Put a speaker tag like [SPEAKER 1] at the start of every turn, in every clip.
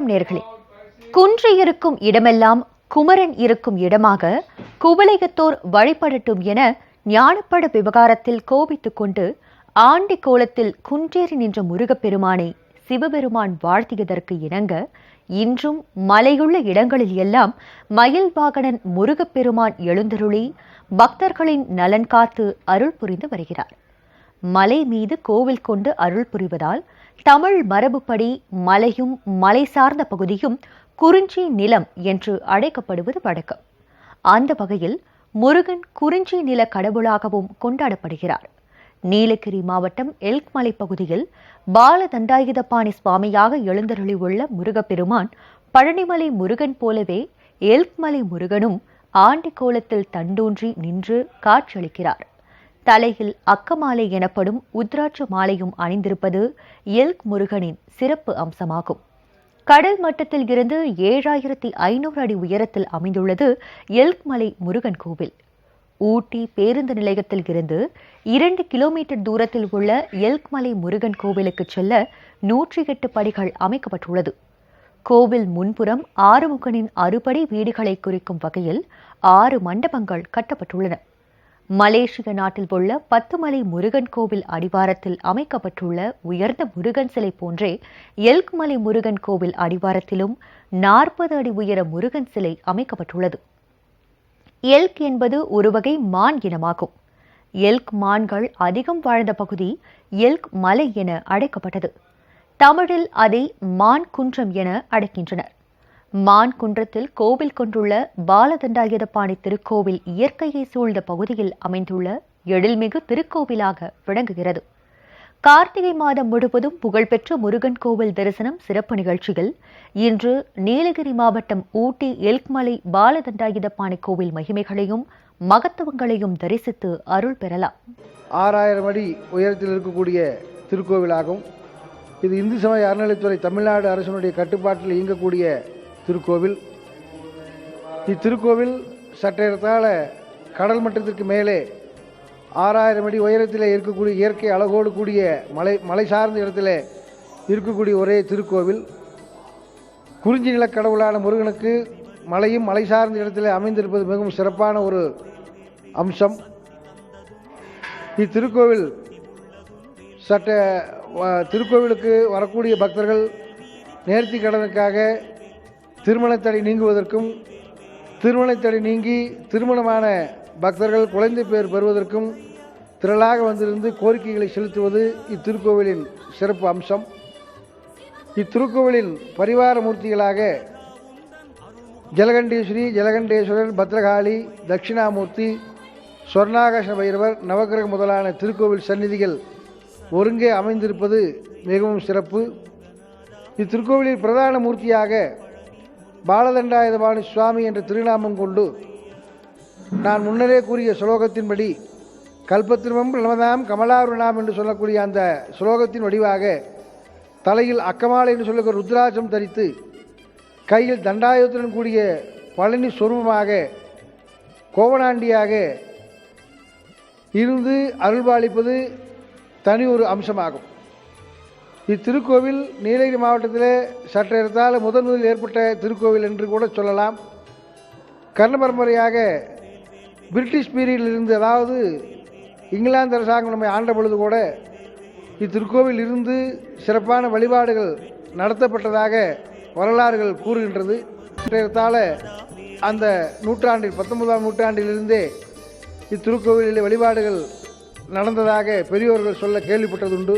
[SPEAKER 1] நேர்களே, குன்று இருக்கும் இடமெல்லாம் குமரன் இருக்கும் இடமாக குவளையத்தோர் வழிபடட்டும் என ஞானப்பட விவகாரத்தில் கோபித்துக் கொண்டு ஆண்டி கோலத்தில் குன்றேறி நின்ற முருகப்பெருமானை சிவபெருமான் வாழ்த்தியதற்கு இணங்க இன்றும் மலையுள்ள இடங்களில் எல்லாம் மயில் வாகனன் முருகப்பெருமான் எழுந்தருளி பக்தர்களின் நலன் காத்து அருள் புரிந்து வருகிறார். மலை மீது கோவில் கொண்டு அருள் புரிவதால் தமிழ் மரபுப்படி மலையும் மலை சார்ந்த பகுதியும் குறிஞ்சி நிலம் என்று அழைக்கப்படுவது வழக்கம். அந்த வகையில் முருகன் குறிஞ்சி நில கடவுளாகவும் கொண்டாடப்படுகிறார். நீலகிரி மாவட்டம் எல்க் மலை பகுதியில் பாலதண்டாயுதபாணி சுவாமியாக எழுந்தருளி உள்ள முருகப்பெருமான் பழனிமலை முருகன் போலவே எல்க் மலை முருகனும் ஆண்டி கோலத்தில் தண்டூன்றி நின்று காட்சியளிக்கிறார். தலையில் அக்கமாலை எனப்படும் உத்ராட்ச மாலையும் அணிந்திருப்பது எல்க் முருகனின் சிறப்பு அம்சமாகும். கடல் மட்டத்தில் இருந்து 7500 அடி உயரத்தில் அமைந்துள்ளது எல்க் மலை முருகன் கோவில். ஊட்டி பேருந்து நிலையத்தில் இருந்து 2 கிலோமீட்டர் தூரத்தில் உள்ள எல்க் மலை முருகன் கோவிலுக்கு செல்ல 108 படிகள் அமைக்கப்பட்டுள்ளது. கோவில் முன்புறம் ஆறுமுகனின் அறுபடை வீடுகளை குறிக்கும் வகையில் 6 மண்டபங்கள் கட்டப்பட்டுள்ளன. மலேசிய நாட்டில் உள்ள 10 மலை முருகன் கோவில் அடிவாரத்தில் அமைக்கப்பட்டுள்ள உயர்ந்த முருகன் சிலை போன்றே எல்க் மலை முருகன் கோவில் அடிவாரத்திலும் 40 அடி உயர முருகன் சிலை அமைக்கப்பட்டுள்ளது. எல்க் என்பது ஒரு வகை மான் இனமாகும். எல்க் மான்கள் அதிகம் வாழ்ந்த பகுதி எல்க் மலை என அழைக்கப்பட்டது. தமிழில் அதை மான் குன்றம் என அழைக்கின்றனர். மான் குன்றத்தில் கோவில் கொண்டுள்ள பாலதண்டாயுதபாணி திருக்கோவில் இயற்கையை சூழ்ந்த பகுதியில் அமைந்துள்ள எழில்மிகு திருக்கோவிலாக விளங்குகிறது. கார்த்திகை மாதம் முழுவதும் புகழ்பெற்ற முருகன் கோவில் தரிசனம் சிறப்பு நிகழ்ச்சியில் இன்று நீலகிரி மாவட்டம் ஊட்டி எல்க்மலை பாலதண்டாயுதபாணி கோவில் மகிமைகளையும் மகத்துவங்களையும் தரிசித்து அருள் பெறலாம்.
[SPEAKER 2] 6000 அடி உயரத்தில் இருக்கக்கூடிய திருக்கோவிலாகும். இது இந்து சமய அறநிலைத்துறை தமிழ்நாடு அரசினுடைய கட்டுப்பாட்டில் இயங்கக்கூடிய திருக்கோவில். இத்திருக்கோவில் சற்றேறத்தாழ கடல் மட்டத்திற்கு மேலே 6000 அடி உயரத்தில் இருக்கக்கூடிய இயற்கை அழகோடு கூடிய மலை சார்ந்த இடத்துல இருக்கக்கூடிய ஒரே திருக்கோவில். குறிஞ்சி நில கடவுளான முருகனுக்கு மலையும் மலை சார்ந்த இடத்தில் அமைந்திருப்பது மிகவும் சிறப்பான ஒரு அம்சம். இத்திருக்கோவில் திருக்கோவிலுக்கு வரக்கூடிய பக்தர்கள் நேர்த்தி கடனுக்காக திருமணத்தடை நீங்குவதற்கும், திருமணத்தடை நீங்கி திருமணமான பக்தர்கள் குழந்தை பேர் பெறுவதற்கும் திரளாக வந்திருந்து கோரிக்கைகளை செலுத்துவது இத்திருக்கோவிலின் சிறப்பு அம்சம். இத்திருக்கோவிலின் பரிவார மூர்த்திகளாக ஜலகண்டேஸ்வரி, ஜலகண்டேஸ்வரர், பத்ரகாளி, தட்சிணாமூர்த்தி, சொர்ணாகாச பைரவர், நவகிரக முதலான திருக்கோவில் சந்நிதிகள் ஒருங்கே அமைந்திருப்பது மிகவும் சிறப்பு. இத்திருக்கோவிலில் பிரதான மூர்த்தியாக பாலதண்டாயுதபாணி சுவாமி என்ற திருநாமம் கொண்டு நான் முன்னரே கூறிய ஸ்லோகத்தின்படி கல்பத்திருமம் நமதாம் கமலாருணாம் என்று சொல்லக்கூடிய அந்த ஸ்லோகத்தின் வடிவாக தலையில் அக்கமாலை என்று சொல்லக்கூடிய ருத்ராட்சம் தரித்து கையில் தண்டாயுதத்துடன் கூடிய பழனி சொரூபமாக கோவனாண்டியாக இருந்து அருள்பாலிப்பது தனி ஒரு அம்சமாகும். இத்திருக்கோவில் நீலகிரி மாவட்டத்தில் சற்றேறத்தால் முதலில் ஏற்பட்ட திருக்கோவில் என்று கூட சொல்லலாம். கர்ண பரம்பரையாக பிரிட்டிஷ் பீரியடில் இருந்து, அதாவது இங்கிலாந்து அரசாங்கம் நம்மை ஆண்ட பொழுது கூட இத்திருக்கோவில் இருந்து சிறப்பான வழிபாடுகள் நடத்தப்பட்டதாக வரலாறுகள் கூறுகின்றது. சற்றேறத்தால் அந்த நூற்றாண்டில் 19ஆம் நூற்றாண்டிலிருந்தே இத்திருக்கோவிலில் வழிபாடுகள் நடந்ததாக பெரியோர்கள் சொல்ல கேள்விப்பட்டதுண்டு.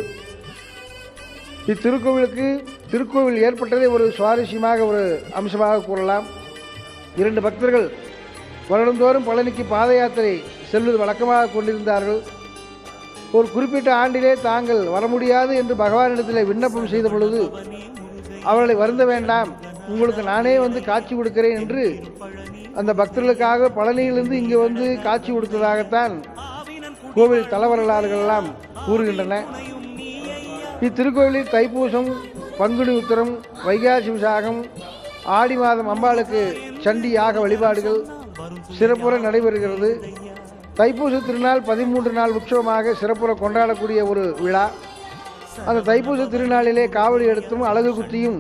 [SPEAKER 2] திருக்கோவில் ஏற்பட்டதை ஒரு சுவாரஸ்யமாக ஒரு அம்சமாக கூறலாம். 2 பக்தர்கள் வருடந்தோறும் பழனிக்கு பாத யாத்திரை செல்வது வழக்கமாக கொண்டிருந்தார்கள். ஒரு குறிப்பிட்ட ஆண்டிலே தாங்கள் வர முடியாது என்று பகவானிடத்தில் விண்ணப்பம் செய்த பொழுது அவர்களை வருந்த வேண்டாம், உங்களுக்கு நானே வந்து காட்சி கொடுக்கிறேன் என்று அந்த பக்தர்களுக்காக பழனியிலிருந்து இங்கே வந்து காட்சி கொடுத்ததாகத்தான் கோவில் தலவரலாறுகள் எல்லாம் கூறுகின்றன. இத்திருக்கோவிலில் தைப்பூசம், பங்குனி உத்திரம், வைகாசி விசாகம், ஆடி மாதம் அம்பாளுக்கு சண்டி யாக வழிபாடுகள் சிறப்புற நடைபெறுகிறது. தைப்பூச திருநாள் 13 நாள் உற்சவமாக சிறப்புற கொண்டாடக்கூடிய ஒரு விழா. அந்த தைப்பூச திருநாளிலே காவடி எடுத்தும் அழகு குத்தியும்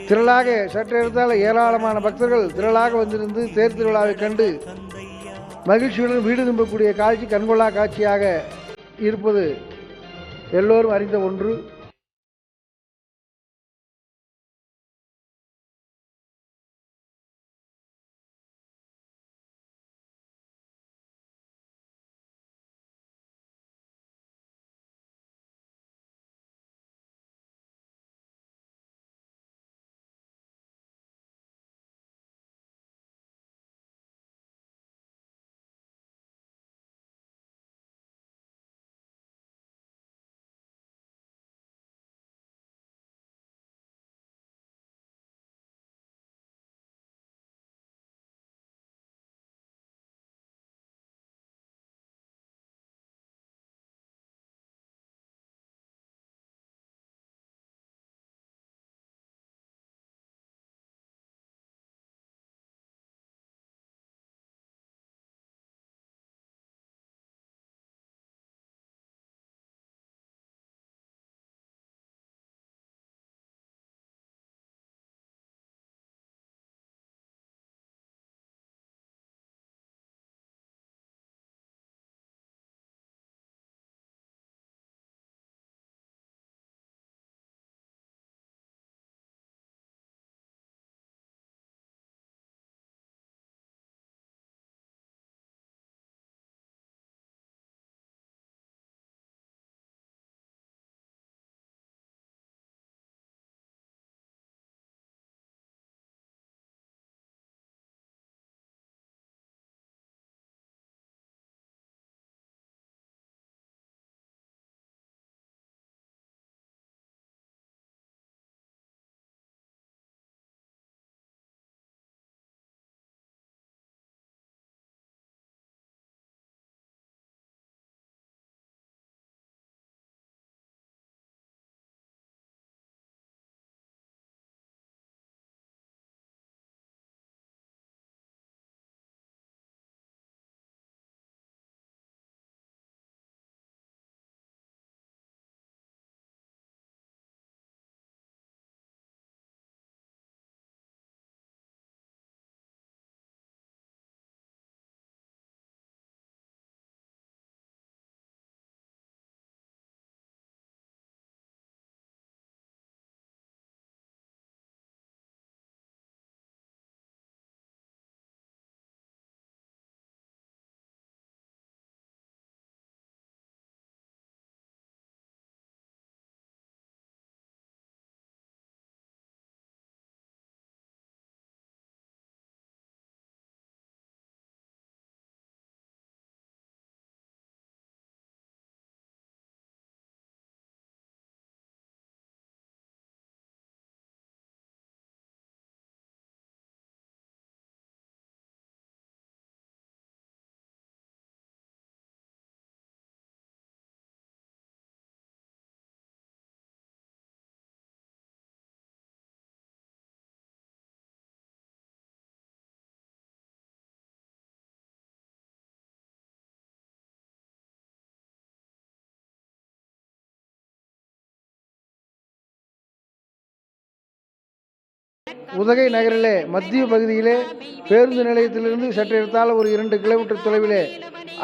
[SPEAKER 2] திரளாக சற்று எடுத்தால் ஏராளமான பக்தர்கள் திரளாக வந்திருந்து தேர் திருவிழாவை கண்டு மகிழ்ச்சியுடன் வீடு திரும்பக்கூடிய காட்சி கண்கொள்ளா காட்சியாக இருப்பது எல்லோரும் அறிந்த ஒன்று. உதகை நகரிலே மத்திய பகுதியிலே பேருந்து நிலையத்திலிருந்து சற்று எடுத்தால் ஒரு 2 கிலோமீட்டர் தொலைவிலே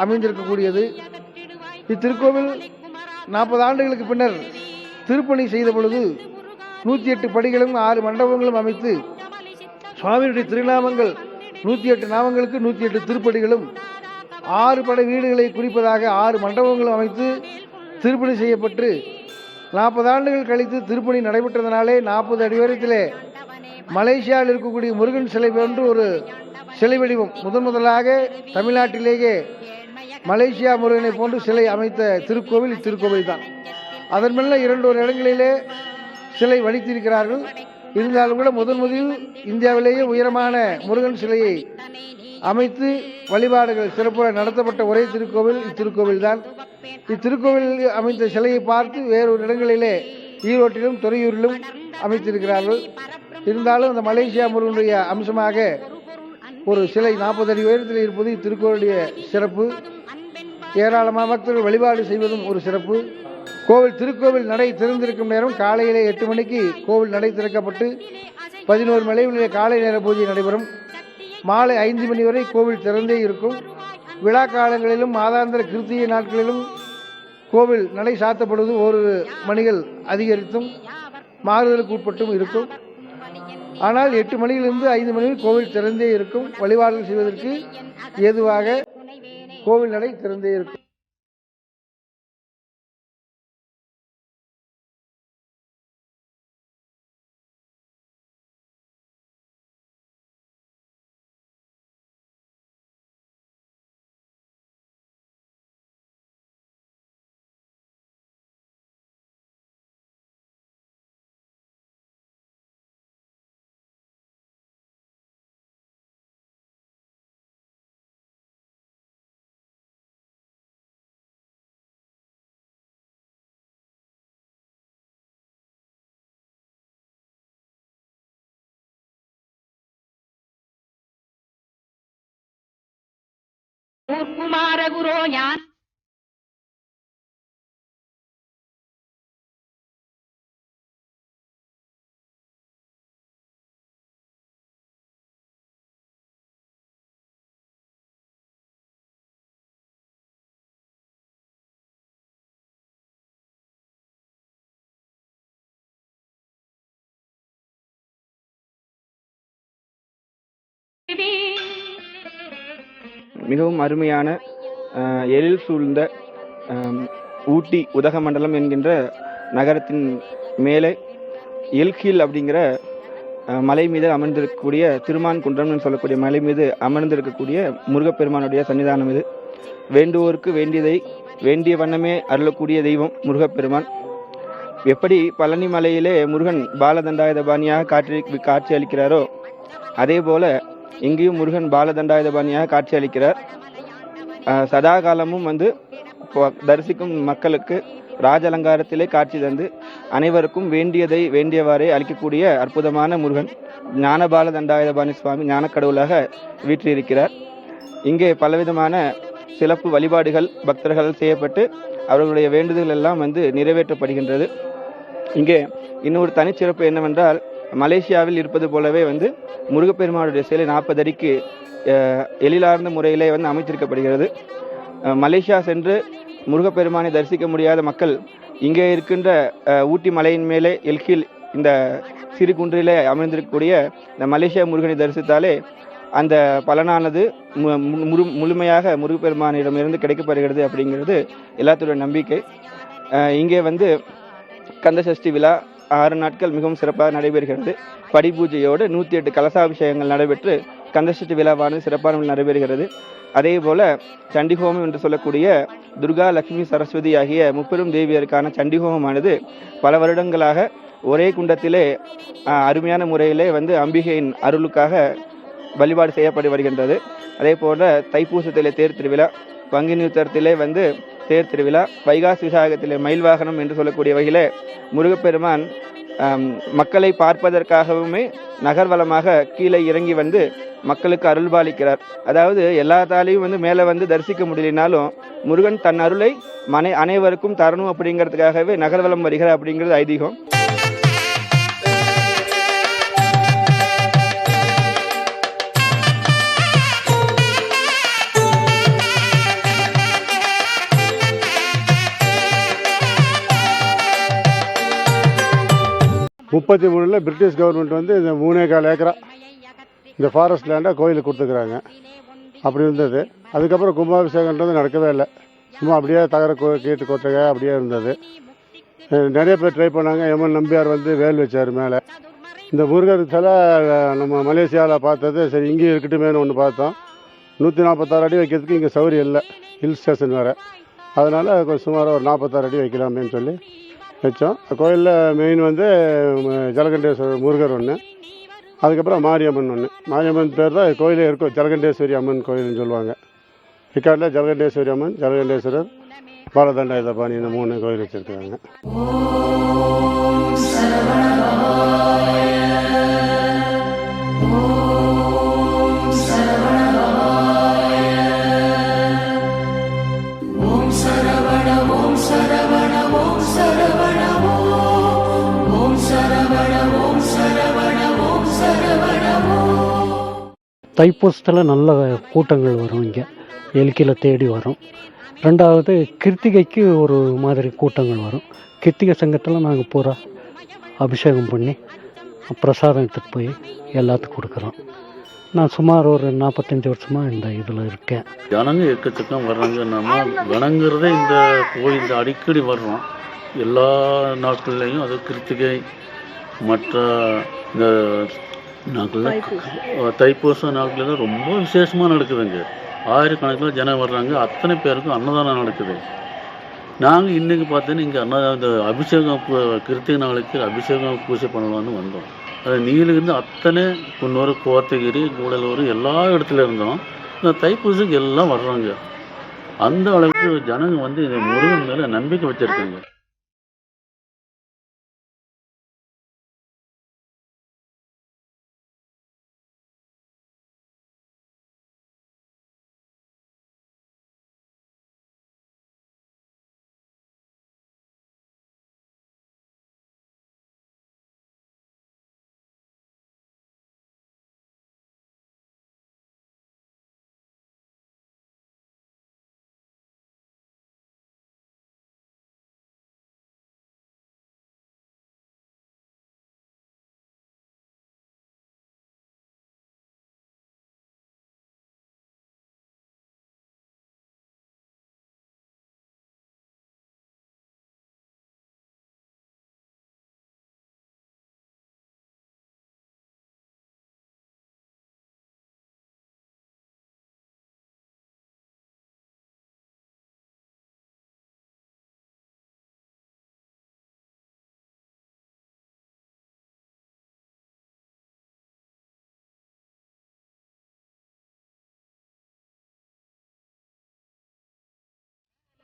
[SPEAKER 2] அமைந்திருக்கக்கூடியது. இத்திருக்கோவில் 40 ஆண்டுகளுக்கு பின்னர் திருப்பணி செய்த பொழுது 108 படிகளும் 6 மண்டபங்களும் அமைத்து சுவாமியுடைய திருநாமங்கள் 108 நாமங்களுக்கு 108 திருப்படிகளும் 6 படை வீடுகளை குறிப்பதாக 6 மண்டபங்களும் அமைத்து திருப்பணி செய்யப்பட்டு 40 ஆண்டுகள் கழித்து திருப்பணி நடைபெற்றதனாலே 40 அடி உயரத்திலே மலேசியாவில் இருக்கக்கூடிய முருகன் சிலை போன்று ஒரு சிலை வடிவம் முதலாக தமிழ்நாட்டிலேயே மலேசியா முருகனை போன்று சிலை அமைத்த திருக்கோவில் இத்திருக்கோவில் தான். அதன் மேல 2 இடங்களிலே சிலை வடித்திருக்கிறார்கள். இருந்தாலும் கூட முதலில் இந்தியாவிலேயே உயரமான முருகன் சிலையை அமைத்து வழிபாடுகள் சிறப்பாக நடத்தப்பட்ட ஒரே திருக்கோவில் இத்திருக்கோவில் தான். இத்திருக்கோவில் அமைத்த சிலையை பார்த்து வேறொரு இடங்களிலே ஈரோட்டிலும் துறையூரிலும் அமைத்திருக்கிறார்கள். இருந்தாலும் அந்த மலேசியா முருகனுடைய அம்சமாக ஒரு சிலை 40 அடி உயரத்தில் இருப்பது இத்திருக்கோவிலுடைய சிறப்பு. ஏராளமான பக்தர்கள் வழிபாடு செய்வதும் ஒரு சிறப்பு. திருக்கோவில் நடை திறந்திருக்கும் நேரம் காலையிலே 8 மணிக்கு கோவில் நடை திறக்கப்பட்டு 11 மணியிலே காலை நேர பூஜை நடைபெறும். மாலை 5 மணி வரை கோவில் திறந்தே இருக்கும். விழா காலங்களிலும் மாதாந்திர கிருத்திகை நாட்களிலும் கோவில் நடை சாத்தப்படுவது 1 மணிகள் அதிகரித்தும் மாறுதலுக்கு உட்பட்டும் இருக்கும். ஆனால் 8 மணியிலிருந்து 5 மணி கோவில் திறந்தே இருக்கும். வழிபாடுகள் செய்வதற்கு ஏதுவாக கோவில் நடை திறந்தே இருக்கும்.
[SPEAKER 3] குமாரகுரோ ஞான
[SPEAKER 4] மிகவும் அருமையான எழில் சூழ்ந்த ஊட்டி உதகமண்டலம் என்கின்ற நகரத்தின் மேலே எல்ஹில் அப்படிங்கிற மலை மீது அமர்ந்திருக்கக்கூடிய திருமான் குன்றம்னு சொல்லக்கூடிய மலை மீது அமர்ந்திருக்கக்கூடிய முருகப்பெருமானுடைய சன்னிதானம் இது. வேண்டுவோருக்கு வேண்டியதை வேண்டிய வண்ணமே அருளக்கூடிய தெய்வம் முருகப்பெருமான். எப்படி பழனி மலையிலே முருகன் பாலதண்டாயுதபாணியாக காட்சி அளிக்கிறாரோ அதே போல இங்கேயும் முருகன் பாலதண்டாயுதபாணியாக காட்சி அளிக்கிறார். சதா காலமும் தரிசிக்கும் மக்களுக்கு ராஜ அலங்காரத்திலே காட்சி தந்து அனைவருக்கும் வேண்டியதை வேண்டியவாறே அளிக்கக்கூடிய அற்புதமான முருகன் ஞானபால தண்டாயுதபாணி சுவாமி ஞானக்கடவுளாக வீற்றிருக்கிறார். இங்கே பலவிதமான சிறப்பு வழிபாடுகள் பக்தர்கள் செய்யப்பட்டு அவர்களுடைய வேண்டுதல்கள் எல்லாம் நிறைவேற்றப்படுகின்றது. இங்கே இன்னொரு தனிச்சிறப்பு என்னவென்றால், மலேசியாவில் இருப்பது போலவே முருகப்பெருமானுடைய சிலை 40 அடிக்கு எழிலார்ந்த முறையிலே அமைத்திருக்கப்படுகிறது. மலேசியா சென்று முருகப்பெருமானை தரிசிக்க முடியாத மக்கள் இங்கே இருக்கின்ற ஊட்டி மலையின் மேலே எல்ஹில் இந்த சிறு குன்றிலே அமர்ந்திருக்கக்கூடிய இந்த மலேசியா முருகனை தரிசித்தாலே அந்த பலனானது முழுமையாக முருகப்பெருமானிடமிருந்து கிடைக்கப்படுகிறது அப்படிங்கிறது எல்லாத்துடைய நம்பிக்கை. இங்கே கந்த சஷ்டி விழா 6 நாட்கள் மிகவும் சிறப்பாக நடைபெறுகிறது. படிபூஜையோடு 108 கலசாபிஷேகங்கள் நடைபெற்று கந்தசஷ்டி விழாவானது சிறப்பான நடைபெறுகிறது. அதே போல சண்டிஹோமம் என்று சொல்லக்கூடிய துர்கா லட்சுமி சரஸ்வதி ஆகிய முப்பெரும் தேவியருக்கான சண்டிஹோமமானது பல வருடங்களாக ஒரே குண்டத்திலே அருமையான முறையிலே அம்பிகையின் அருளுக்காக வழிபாடு செய்யப்பட்டு வருகின்றது. அதே போல தைப்பூசத்திலே தேர் திருவிழா, பங்குனி உத்தரத்திலே தேர் திருவிழா, வைகாசி விசாகத்திலே மயில் வாகனம் என்று சொல்லக்கூடிய வகையிலே முருகப்பெருமான் மக்களை பார்ப்பதற்காகவுமே நகர்வலமாக கீழே இறங்கி மக்களுக்கு அருள்பாலிக்கிறார். அதாவது எல்லாத்தாலையும் மேலே தரிசிக்க முடியலினாலும் முருகன் தன் அருளை அனைவருக்கும் தரணும் அப்படிங்கிறதுக்காகவே நகர்வலம் வருகிறார் அப்படிங்கிறது ஐதீகம்.
[SPEAKER 5] பிரிட்டிஷ் கவர்மெண்ட் இந்த 3.25 ஏக்கரா இந்த ஃபாரஸ்ட் லேண்டை கோயிலுக்கு கொடுத்துக்கிறாங்க. அப்படி இருந்தது. அதுக்கப்புறம் கும்பாபிஷேகன்றது நடக்கவே இல்லை. சும்மா அப்படியே கீட்டு கொட்டகை அப்படியே இருந்தது. நிறைய பேர் ட்ரை பண்ணாங்க. எம்என் நம்பியார் வேல் வச்சார் மேலே. இந்த முருகர் சிலை நம்ம மலேசியாவில் பார்த்தது, சரி இங்கேயும் இருக்கட்டுமேனு ஒன்று பார்த்தோம். 146 அடி வைக்கிறதுக்கு இங்கே சௌகரியம் இல்லை, ஹில் ஸ்டேஷன் வேறு. அதனால் கொஞ்சம் சுமாராக ஒரு 46 அடி வைக்கலாமேன்னு சொல்லி வச்சோம். கோயிலில் மெயின் ஜலகண்டேஸ்வரர் முருகர் ஒன்று, அதுக்கப்புறம் மாரியம்மன் ஒன்று. மாரியம்மன் பேர் தான் கோயிலே இருக்கும், ஜலகண்டேஸ்வரி அம்மன் கோயில்னு சொல்லுவாங்க. இக்காட்டில் ஜலகண்டேஸ்வரி அம்மன், ஜலகண்டேஸ்வரர், பாலதண்டாயுதபாணி இந்த 3 கோயில் வச்சுருக்காங்க.
[SPEAKER 6] ஓம் சரவண ஓம்
[SPEAKER 3] தைப்பூசத்தில் நல்ல கூட்டங்கள் வரும். இங்கே எல்கியில் தேடி வரும். ரெண்டாவது கிருத்திகைக்கு ஒரு மாதிரி கூட்டங்கள் வரும். கிருத்திகை சங்கத்தில் நாங்கள் பூரா அபிஷேகம் பண்ணி பிரசாதம் எடுத்துகிட்டு போய் எல்லாத்துக்கும் கொடுக்குறோம். நான் சுமார் ஒரு 45 வருஷமாக இந்த இதில் இருக்கேன்.
[SPEAKER 6] ஜனங்க எக்கச்சக்கம் வர்றாங்க. நம்ம வணங்குறதே இந்த கோயில் அடிக்கடி வர்றோம். எல்லா நாட்கள்லையும் அது கிருத்திகை மற்ற இந்த நாட்களில் தைப்பூச நாட்களில் ரொம்ப விசேஷமாக நடக்குதுங்க. ஆயிரக்கணக்கில் ஜனம் வர்றாங்க. அத்தனை பேருக்கும் அன்னதானம் நடக்குது. நாங்கள் இன்றைக்கி பார்த்தோன்னா இங்கே அன்னதானம் இந்த அபிஷேகம் கிருத்திகை நாளுக்கு அபிஷேகம் பூஜை பண்ணலான்னு வந்தோம். அது நீலிருந்து அத்தனை குன்னூர், கோத்தகிரி, கூடலூர் எல்லா இடத்துல இருந்தோம். இந்த தைப்பூசத்துக்கு எல்லாம் வர்றாங்க. அந்த அளவுக்கு ஜனங்க வந்து இந்த முருகன் மேலே நம்பிக்கை வச்சுருக்காங்க.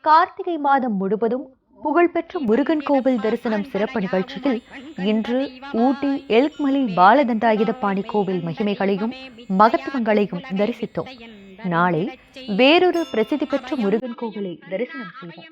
[SPEAKER 1] கார்த்திகை மாதம் முழுவதும் புகழ்பெற்ற முருகன் கோவில் தரிசனம் சிறப்பு நிகழ்ச்சியில் இன்று ஊட்டி எல்க்மலை பாலதண்டாயுதபாணி கோவில் மகிமைகளையும் மகத்துவங்களையும் தரிசித்தோம். நாளை வேறொரு பிரசித்தி பெற்ற முருகன் கோவிலை தரிசனம் செய்வோம்.